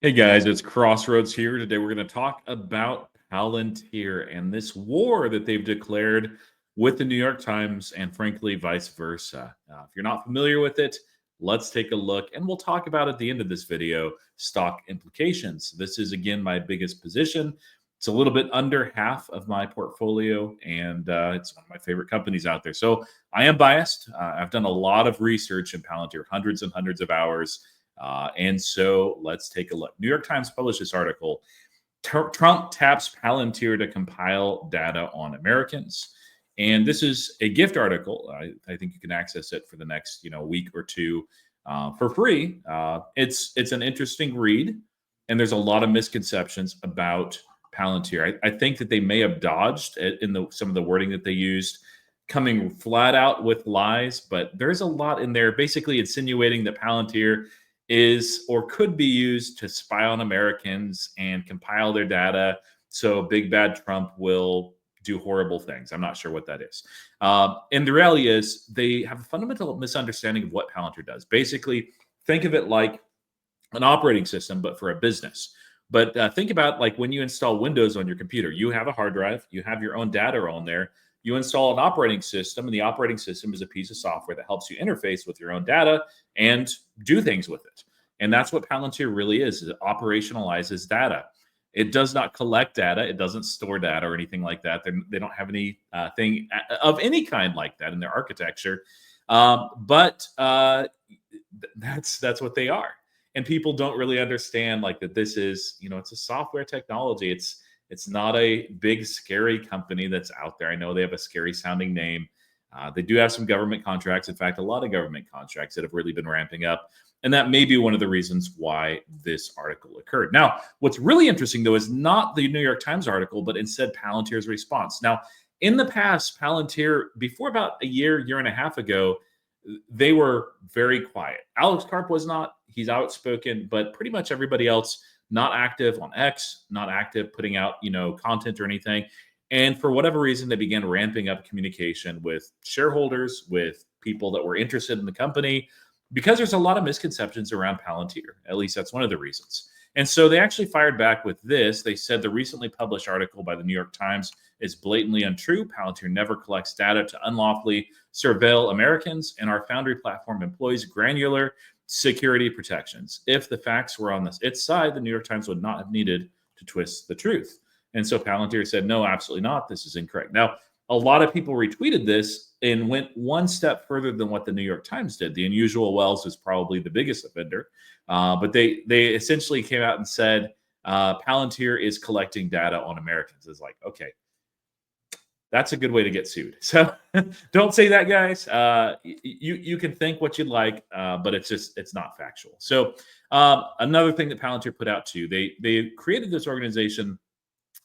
Hey guys, it's Crossroads here. Today we're going to talk about Palantir and this war that they've declared with the New York Times and frankly vice versa. If you're not familiar with it, let's take a look and we'll talk about at the end of this video stock implications. This is again my biggest position. It's a little bit under half of my portfolio and it's one of my favorite companies out there. So I am biased. I've done a lot of research in Palantir, hundreds and hundreds of hours. And so let's take a look. New York Times published this article. Trump taps Palantir to compile data on Americans. And this is a gift article. I think you can access it for the next week or two for free. It's an interesting read, and there's a lot of misconceptions about Palantir. I think that they may have dodged in some of the wording that they used, coming flat out with lies, but there's a lot in there basically insinuating that Palantir is or could be used to spy on Americans and compile their data so big bad Trump will do horrible things. I'm not sure what that is. And the reality is they have a fundamental misunderstanding of what Palantir does. Basically, think of it like an operating system, but for a business. But think about like when you install Windows on your computer, you have a hard drive, you have your own data on there. You install an operating system, and the operating system is a piece of software that helps you interface with your own data and do things with it. And that's what Palantir really is. It operationalizes data. It does not collect data. It doesn't store data or anything like that. They don't have any thing of any kind like that in their architecture. But that's what they are. And people don't really understand like that. This is it's a software technology. It's not a big, scary company that's out there. I know they have a scary sounding name. They do have some government contracts. In fact, a lot of government contracts that have really been ramping up. And that may be one of the reasons why this article occurred. Now, what's really interesting, though, is not the New York Times article, but instead Palantir's response. Now, in the past, Palantir, before about a year and a half ago, they were very quiet. Alex Karp was not. He's outspoken, but pretty much everybody else not active on X, not active putting out, content or anything. And for whatever reason, they began ramping up communication with shareholders, with people that were interested in the company, because there's a lot of misconceptions around Palantir. At least that's one of the reasons. And so they actually fired back with this. They said the recently published article by the New York Times is blatantly untrue. Palantir never collects data to unlawfully surveil Americans, and our Foundry platform employs granular security protections. If the facts were on its side, the New York Times would not have needed to twist the truth. And so Palantir said, no, absolutely not. This is incorrect. Now, a lot of people retweeted this and went one step further than what the New York Times did. The Unusual Wells is probably the biggest offender, but they essentially came out and said Palantir is collecting data on Americans. It's like, okay, that's a good way to get sued. So don't say that, guys. You can think what you'd like, but it's not factual. So another thing that Palantir put out too, they created this organization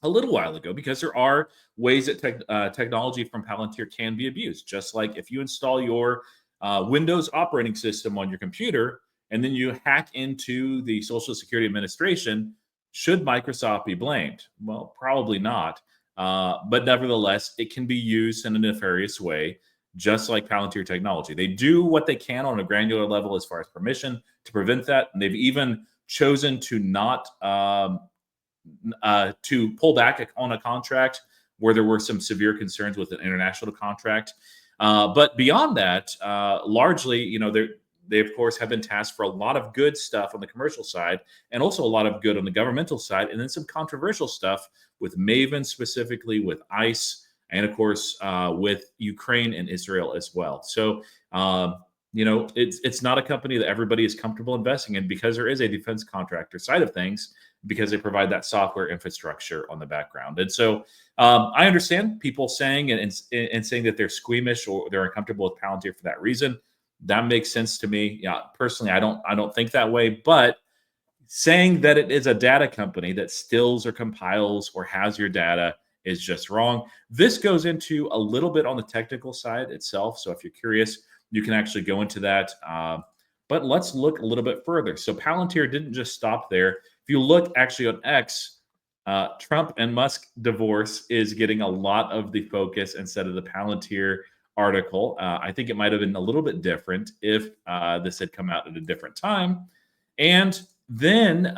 a little while ago because there are ways that technology from Palantir can be abused. Just like if you install your Windows operating system on your computer and then you hack into the Social Security Administration, should Microsoft be blamed? Well, probably not. But nevertheless, it can be used in a nefarious way, just like Palantir technology. They do what they can on a granular level as far as permission to prevent that. And they've even chosen to not to pull back on a contract where there were some severe concerns with an international contract. But beyond that, largely, they of course have been tasked for a lot of good stuff on the commercial side and also a lot of good on the governmental side, and then some controversial stuff with Maven specifically, with ICE, and of course with Ukraine and Israel as well. So it's not a company that everybody is comfortable investing in because there is a defense contractor side of things, because they provide that software infrastructure on the background. And so I understand people saying and saying that they're squeamish or they're uncomfortable with Palantir for that reason. That makes sense to me. Yeah, personally, I don't think that way. But saying that it is a data company that stills or compiles or has your data is just wrong. This goes into a little bit on the technical side itself. So if you're curious, you can actually go into that. But let's look a little bit further. So Palantir didn't just stop there. If you look actually on X, Trump and Musk divorce is getting a lot of the focus instead of the Palantir article. I think it might have been a little bit different if this had come out at a different time. And Then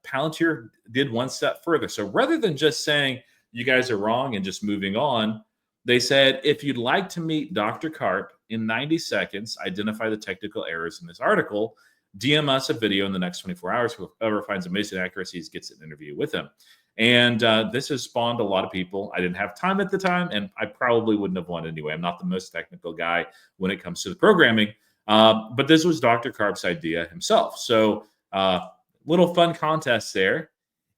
Palantir did one step further. So rather than just saying, you guys are wrong and just moving on, they said, if you'd like to meet Dr. Karp in 90 seconds, identify the technical errors in this article, DM us a video in the next 24 hours. Whoever finds amazing accuracies gets an interview with him. And this has spawned a lot of people. I didn't have time at the time, and I probably wouldn't have won anyway. I'm not the most technical guy when it comes to the programming. But this was Dr. Karp's idea himself. So little fun contest there.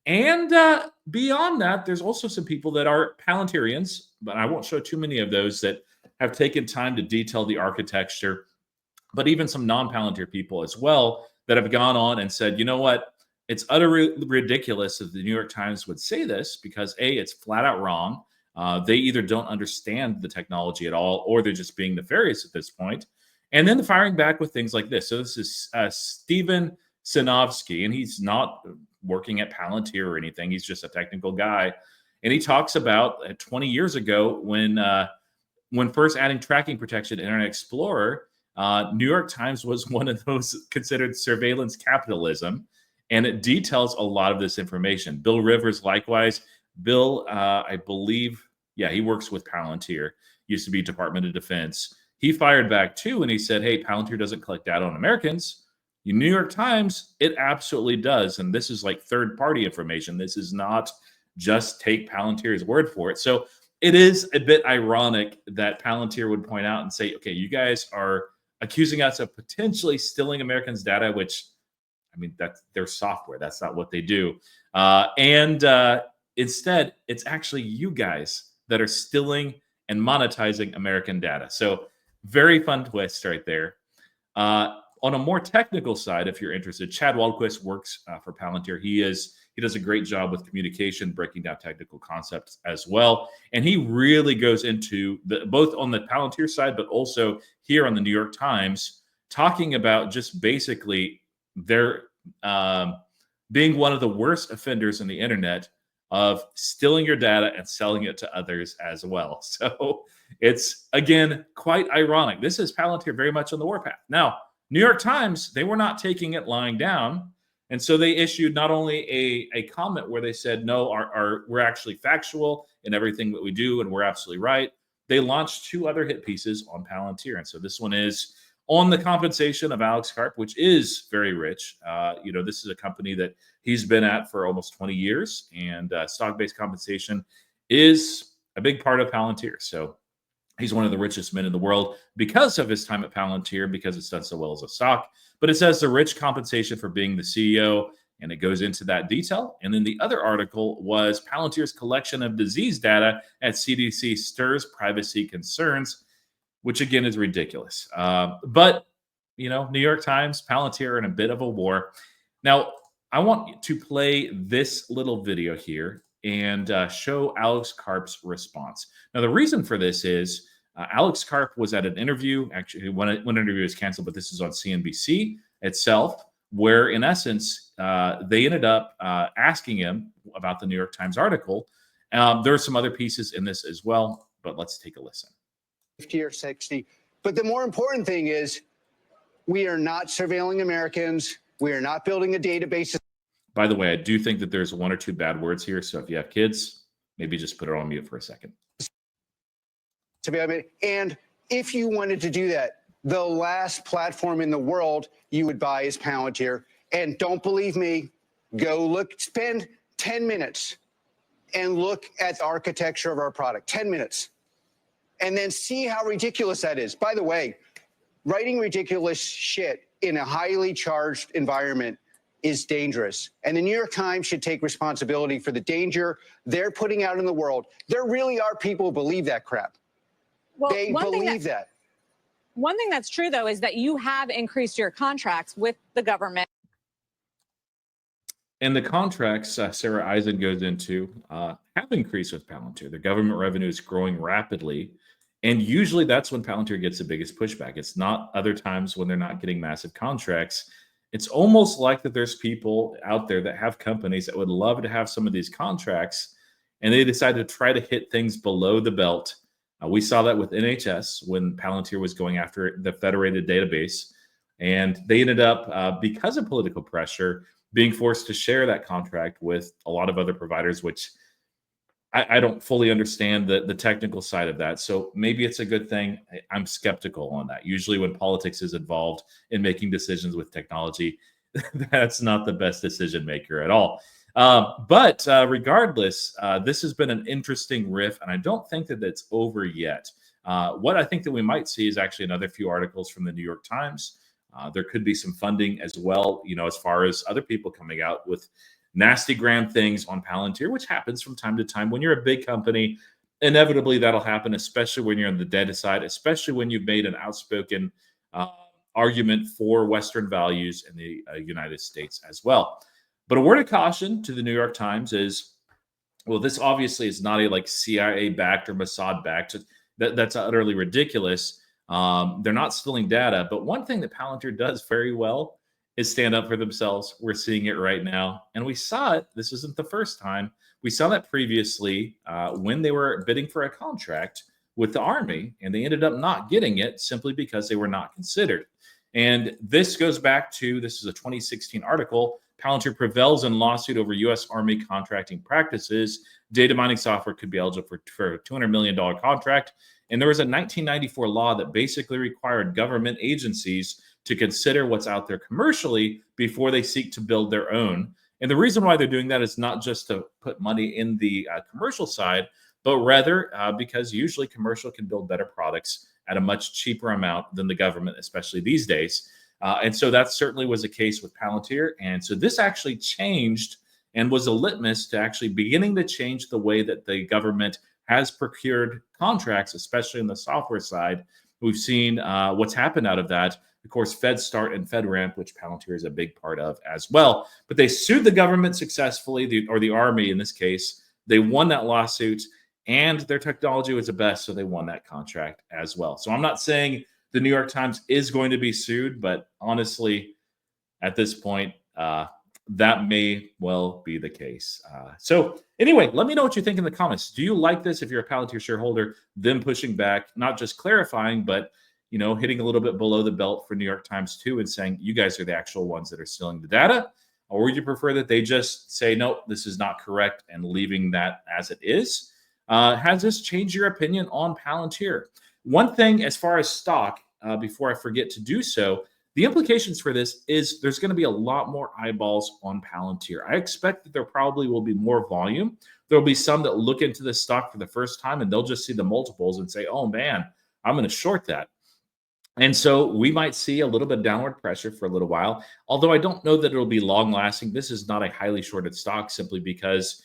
And beyond that, there's also some people that are Palantirians, but I won't show too many of those that have taken time to detail the architecture, but even some non-Palantir people as well that have gone on and said, you know what? It's utterly ridiculous that the New York Times would say this because A, it's flat out wrong. They either don't understand the technology at all, or they're just being nefarious at this point. And then firing back with things like this. So this is Stephen Sinofsky, and he's not working at Palantir or anything. He's just a technical guy. And he talks about 20 years ago when first adding tracking protection to Internet Explorer, New York Times was one of those considered surveillance capitalism. And it details a lot of this information. Bill Rivers, likewise. Bill, I believe, he works with Palantir, used to be Department of Defense. He fired back too, and he said, hey, Palantir doesn't collect data on Americans. The New York Times, it absolutely does. And this is like third-party information. This is not just take Palantir's word for it. So it is a bit ironic that Palantir would point out and say, okay, you guys are accusing us of potentially stealing Americans' data, which, I mean, that's their software. That's not what they do. Instead, it's actually you guys that are stealing and monetizing American data. So very fun twist right there. On a more technical side, if you're interested, Chad Waldquist works for Palantir. He does a great job with communication, breaking down technical concepts as well. And he really goes into both on the Palantir side, but also here on the New York Times, talking about just basically their being one of the worst offenders in the internet of stealing your data and selling it to others as well. So it's, again, quite ironic. This is Palantir very much on the warpath. Now, New York Times, they were not taking it lying down. And so they issued not only a comment where they said, no, we're actually factual in everything that we do, and we're absolutely right. They launched two other hit pieces on Palantir. And so this one is on the compensation of Alex Karp, which is very rich. This is a company that he's been at for almost 20 years, and stock-based compensation is a big part of Palantir. So he's one of the richest men in the world because of his time at Palantir, because it's done so well as a stock. But it says the rich compensation for being the CEO, and it goes into that detail. And then the other article was Palantir's collection of disease data at CDC stirs privacy concerns, which again is ridiculous. But, New York Times, Palantir are in a bit of a war. Now, I want to play this little video here and show Alex Karp's response. Now, the reason for this is Alex Karp was at an interview. Actually, one interview was canceled, but this is on CNBC itself, where in essence, they ended up asking him about the New York Times article. There are some other pieces in this as well, but let's take a listen. 50 or 60. But the more important thing is we are not surveilling Americans. We are not building a database. By the way, I do think that there's one or two bad words here. So if you have kids, maybe just put it on mute for a second. And if you wanted to do that, the last platform in the world you would buy is Palantir. And don't believe me, spend 10 minutes and look at the architecture of our product, 10 minutes. And then see how ridiculous that is. By the way, writing ridiculous shit in a highly charged environment is dangerous. And the New York Times should take responsibility for the danger they're putting out in the world. There really are people who believe that crap. Well, they believe that. One thing that's true, though, is that you have increased your contracts with the government. And the contracts Sarah Eisen goes into have increased with Palantir. The government revenue is growing rapidly. And usually that's when Palantir gets the biggest pushback. It's not other times when they're not getting massive contracts. It's almost like that there's people out there that have companies that would love to have some of these contracts, and they decide to try to hit things below the belt. We saw that with NHS when Palantir was going after the federated database, and they ended up, because of political pressure, being forced to share that contract with a lot of other providers, which I don't fully understand the technical side of that. So maybe it's a good thing. I'm skeptical on that. Usually, when politics is involved in making decisions with technology, that's not the best decision maker at all. But regardless, this has been an interesting riff, and I don't think that it's over yet. What I think that we might see is actually another few articles from the New York Times. There could be some funding as well, as far as other people coming out with nasty gram things on Palantir, which happens from time to time. When you're a big company, inevitably that'll happen, especially when you're on the data side, especially when you've made an outspoken argument for Western values in the United States as well. But a word of caution to the New York Times is, well, this obviously is not a CIA backed or Mossad backed. That's utterly ridiculous. They're not stealing data. But one thing that Palantir does very well is stand up for themselves. We're seeing it right now. And we saw it. This isn't the first time. We saw that previously when they were bidding for a contract with the Army, and they ended up not getting it simply because they were not considered. And this goes back to, this is a 2016 article, Palantir prevails in lawsuit over U.S. Army contracting practices. Data mining software could be eligible for a $200 million contract. And there was a 1994 law that basically required government agencies to consider what's out there commercially before they seek to build their own. And the reason why they're doing that is not just to put money in the commercial side, but rather because usually commercial can build better products at a much cheaper amount than the government, especially these days. And so that certainly was the case with Palantir. And so this actually changed and was a litmus to actually beginning to change the way that the government has procured contracts, especially on the software side. We've seen what's happened out of that. Of course, FedStart and FedRAMP, which Palantir is a big part of as well. But they sued the government successfully, or the Army in this case. They won that lawsuit, and their technology was the best, so they won that contract as well. So I'm not saying the New York Times is going to be sued, but honestly, at this point, that may well be the case. So anyway, let me know what you think in the comments. Do you like this? If you're a Palantir shareholder, them pushing back, not just clarifying, but hitting a little bit below the belt for New York Times too, and saying you guys are the actual ones that are stealing the data? Or would you prefer that they just say, no, this is not correct, and leaving that as it is? Has this changed your opinion on Palantir? One thing as far as stock, before I forget to do so, the implications for this is there's going to be a lot more eyeballs on Palantir. I expect that there probably will be more volume. There will be some that look into this stock for the first time, and they'll just see the multiples and say, oh man, I'm going to short that. And so we might see a little bit of downward pressure for a little while, although I don't know that it'll be long lasting. This is not a highly shorted stock simply because,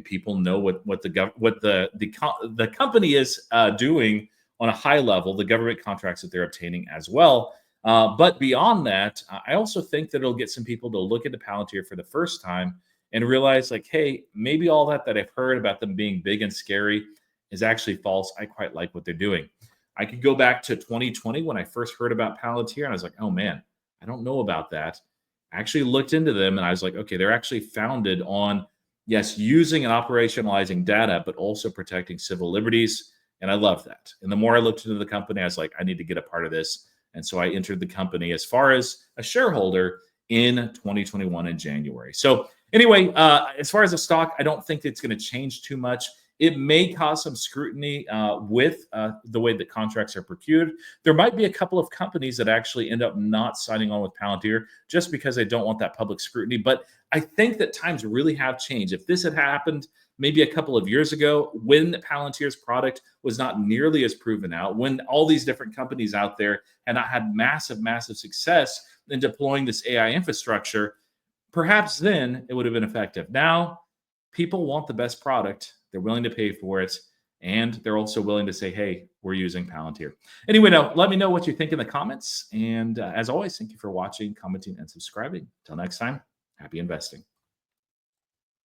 people know what the company is doing on a high level, the government contracts that they're obtaining as well. But beyond that, I also think that it'll get some people to look into Palantir for the first time and realize, hey, maybe all that I've heard about them being big and scary is actually false. I quite like what they're doing. I could go back to 2020 when I first heard about Palantir, and I was like, oh man, I don't know about that. I actually looked into them, and I was like, okay, they're actually founded on, yes, using and operationalizing data, but also protecting civil liberties. And I love that. And the more I looked into the company, I was like, I need to get a part of this. And so I entered the company as far as a shareholder in 2021 in January. So anyway, as far as the stock, I don't think it's going to change too much. It may cause some scrutiny with the way that contracts are procured. There might be a couple of companies that actually end up not signing on with Palantir just because they don't want that public scrutiny. But I think that times really have changed. If this had happened maybe a couple of years ago, when Palantir's product was not nearly as proven out, when all these different companies out there had not had massive, massive success in deploying this AI infrastructure, perhaps then it would have been effective. Now, people want the best product. They're willing to pay for it. And they're also willing to say, hey, we're using Palantir. Anyway, now let me know what you think in the comments. And as always, thank you for watching, commenting, and subscribing. Until next time, happy investing.